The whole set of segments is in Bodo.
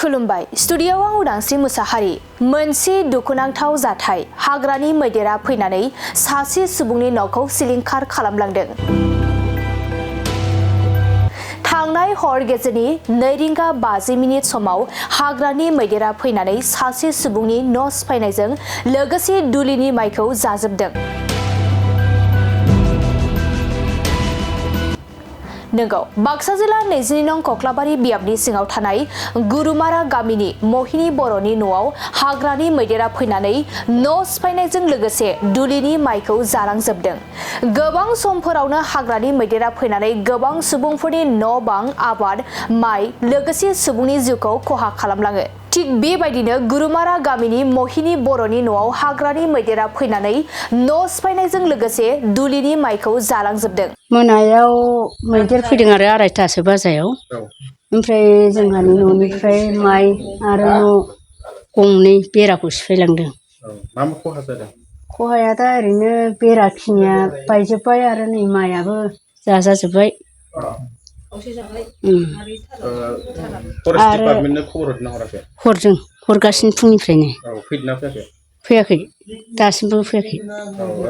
खुलुमबाय स्टुडियोआव आं उदांस्रि मुसाहारि मोनसे दुखुनांथाव जाथाय हाग्रानि मैदेरा फैनानै सासे सुबुंनि न'खौ सिलिंखार खालामलांदों। थांनाय हर गेजेरनि 2:50 समाव हाग्रानि मैदेरा फैनानै सासे सुबुंनि न' सिफायनायजों लोगोसे दुलिनि माइखौ जाजोबदों। नंगौ बाक्सा जिल्ला 22 नं कक्लाबारि बियाबनि सिङाव थानाय गुरुमारा गामिनि महिनी बर'नि न'आव हाग्रानि मैदेरा फैनानै न' सिफायनायजों लोगोसे दुलिनि माइखौ जालांजोबदों। गोबां समफोरावनो हाग्रानि मैदेरा फैनानै गोबां सुबुंफोरनि न' बां आबाद माइ लोगोसे सुबुंनि जिउखौ खहा खालामलाङो। थिग बेबायदिनो गुरुमारा गामिनि महिनी बर'नि न'आव हाग्रानि मैदेरा फैनानै न' सिफायनायजों लोगोसे दुलिनि माइखौ जालांजोबदों। मोनायाव मैदेर फैदों आरो 2:30 बाजायाव ओमफ्राय जोंहानि न'निफ्राय माइ आरो न' गंनै बेराखौ सिफायलांदों। मा खहा जादों? खहाया दा ओरैनो बेराखिनिया बायजोब्बाय आरो नै माइयाबो जाजाजोब्बाय। फरेस्ट डिपार्टमेन्टनो खबर हरदोंना हराखै? हरदों हरगासिनो फुंनिफ्रायनो। फैदोंना फैयाखै? फैयाखै दासिमबो फैयाखै।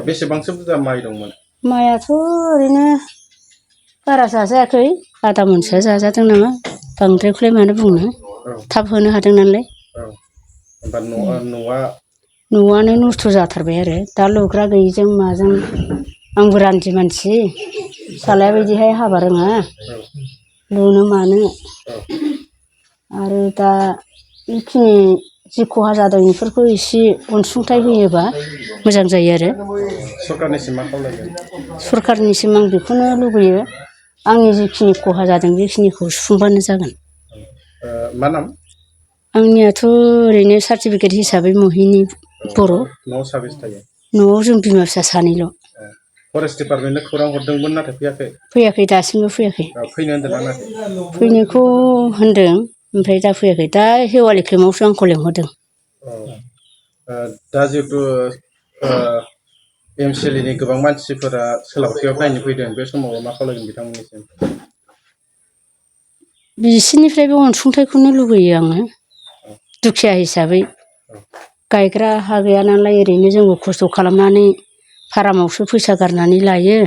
बेसेबांसो बुरजा माइ दंमोन? माइयाथ' ओरैनो बारा जाजायाखै आदा मनसोआ जाजादों नामा बांद्रायखौलाय मानो बुंनो थाब होनो हादों नालाय। न'आनो नस्थ' जाथारबाय आरो दा लुग्रा गैयिजों माजों आंबो रान्दि मानसि फिसालाया बिदिहाय हाबा रोङा लुनो मानो आरो दा बेखिनि जि खहा जादों बेफोरखौ एसे अनसुंथाइ होयोबा मोजां जायो आरो। सरकारनिसिम मा खावलायगोन? सरकारनिसिम आं बेखौनो लुबैयो आंनि जिखिनि खहा जादों बेखिनिखौ सुफुंबानो जागोन। मा नाम? आंनियाथ' ओरैनो सार्टिफिकेट हिसाबै महिनी बर'। न'आव साबेसे थायो? न'आव जों बिमा फिसा सानैल'। फरेस्ट डिपार्टमेन्टनो खौरां हरदोंमोन नाथाय फैयाखै? फैयाखै दासिमबो फैयाखै। फैनो होन्दोंना होनाखै? फैनोखौ होन्दों ओमफ्राय दा फैयाखै। दा हेवालि केम्पआवसो आंखौ लेंहरदों। दा जिहेतु एमसिएलए नि गोबां मानसिफोरा सोलाबखैयाव नायनो फैदों बे समाव मा खावलायगोन बिथांमोननिसिम? बिसोरनिफ्रायबो अनसुंथाइखौनो लुबैयो आङो दुखिया हिसाबै। गायग्रा हा गैया नालाय ओरैनो जोंबो खस्थ' खालामनानै फारामावसो फैसा गारनानै लायो।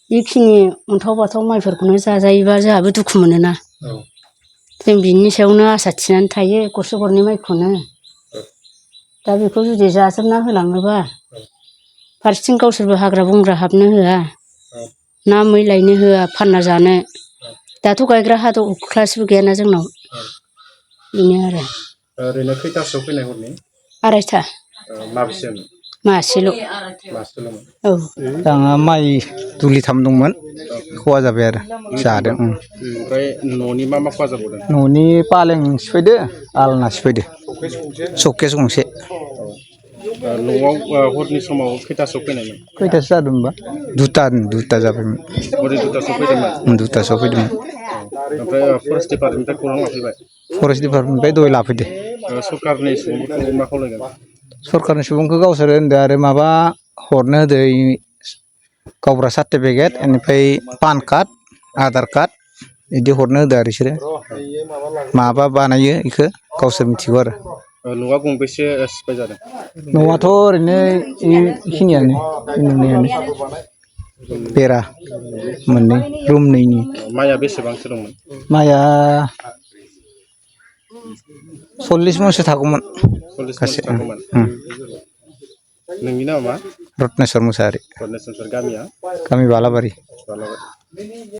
बेखिनि अन्थाव बाथाव माइफोरखौनो जाजायोबा जोंहाबो दुखु मोनोना। जों बिनि सायावनो आसा थिनानै थायो गरसे गरनै माइखौनो। दा बेखौ जुदि जाजोबना होलाङोबा फारसेथिं गावसोरबो हाग्रा बंग्रा हाबनो होआ ना मै लायनो होआ फानना जानो। दाथ' गायग्रा हा दख्लासेबो गैयाना जोंनाव बेनो आरो। ओरैनो खैथासोआव फैनाय हरनि? 2:30। माबेसेमोन? मासेल'। औ। आंहा माइ दुलिथाम दंमोन खहा जाबाय आरो जादों। ओमफ्राय न'नि मा खहा जाबावदों? न'नि पालें सिफायदो आलना सिफायदो सकेस गंसे। न'आव हरनि समाव खैथासोआव फैनायमोन? खैथासो जादों होनबा 2:00 जाबायमोन। हरनि 2:00 फैदोंमोन? 2:00 फैदोंमोन। ओमफ्राय फरेस्ट डिपार्टमेन्टनिफ्राय खौरां लाफैबाय? फरेस्ट डिपार्टमेन्टनिफ्राय दहाय लाफैदो। सरकारनि सुबुंफोरखौ मा खावलायगोन? सरकारनि सुबुंखौ गावसोर होनदों आरो माबा हरनो होदो गावग्रा सार्टिफिकेट बेनिफ्राय पान कार्ड आधार कार्ड बिदि हरनो होदो आरो बिसोरो माबा बानायो बेखौ गावसोर मिथिगौ आरो। न'आ गंबेसे सिफाय जादों? न'आथ' ओरैनो बेखिनियानो नुनायानो बेरा मोननै रुम नैनि। माइया बेसेबांसो दंमोन? माइया 40 मनसो थागौमोन। 40 मनसो थागौमोन। नोंनि नामा मा? रत्नेस्वर मुसाहारि। रत्नेस्वर गामिया? गामि बालाबारि।